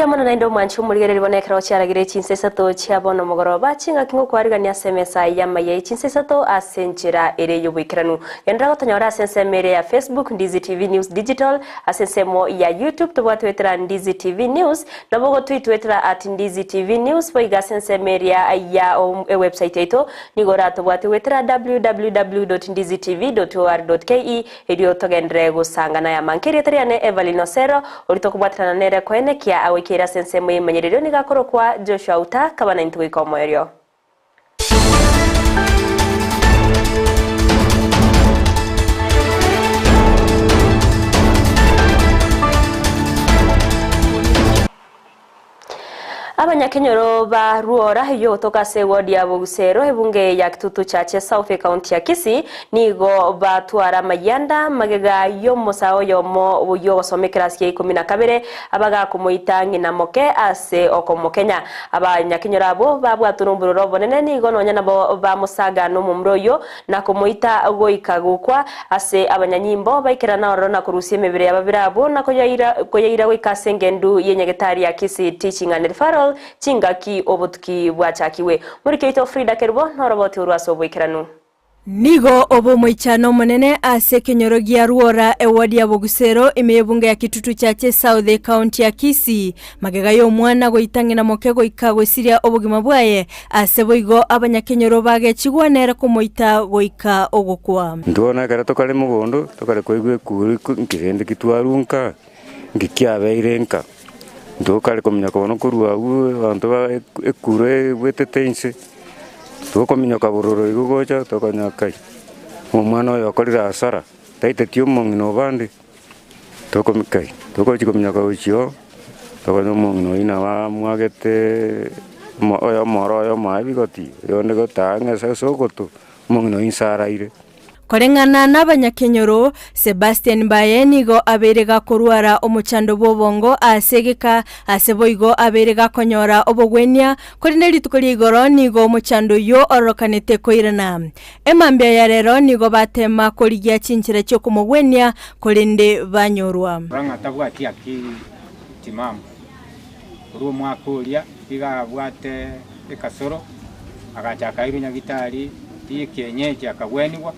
Chiamana na ndo manchu muligere bonekero cyaragire cinsesato cyabona mugoroba cinga kingo kwarigania semesa yamaye cinsesato asenjera ere yubikiranu yandra gotanyora asensemere ya Facebook Ndizi TV News Digital asensemo ya YouTube tubwatwetera Ndizi TV News nabogo tweetwetera @Ndizi TV News boiga asensemere ya website yeto nigora tubwatwetera www.ndizitv.or.ke edio togendre gusangana ya mankiri teriane Evelyn Osero olitokubwatana nere kwene kia awikira sensemo y'imanyerero nigakoro kwa Joshua Uta kabana intuiko moyo. Abanyakenyoro ba ruora hiyo toka se ward ya Bugusero hebunge ya kitutu chache South County ya Kisii nigo batwara mayanda magega yo musao yomo yo wasomekera siye 12 abaga kumuita nginamoke ase okomokenya abanyakenyoro abo babwaturumbururo bonene nigo nonya nabo ba musaga no mumroyo na kumuita goikagukwa ase abanyanyimbo baikirana orona kurusie mebere yababirabo na koyaira wikasengendu yenyegetari ya Kisii teaching and referral chingaki obutuki bwachakiwe muri keito Frida Kerbo noroboti urwaso bwikiranu nigo obo moichano monene ase kenyorogia ruora ewadi ya Bugusero imeyebunga ya kitutu chache South County ya Kisii magega yo mwana goitangina mokego ikagwe siria obugima bwaye ase boigo abanyakenyoro bage chigwanera kumoita goika ogokwa ndona kara tokale mugondo tokale koigwe kuri nkirende kitwarunka ngikyabeire ndokale komenya kono kurua abantu ba ekure wetetense tokomenya kaburoro igogocha tokanyakai omwana oyo akorira asara taite mongino bande tokomikai tokochikomenya kauchio tokono mongino ina wa mwagete oyo moro oyo mabigoti yonde gotanga sasogoto mongino insaraire korengana n'abanyakenyoro Sebastian Bayenigo aberega kuruara omuchando bobongo asegeka aseboigo aberega konyora obogwenya korineri tukuri igoro nigo omuchando yo orokanete koirana emambya ya rero nigo batema korigia chinchira cyo kumogwenya korinde banyorwa rangatabwati aki timamu uru mwakulia iga bwate ekasoro agachaka irunya gitari kienyeji akagwenigwa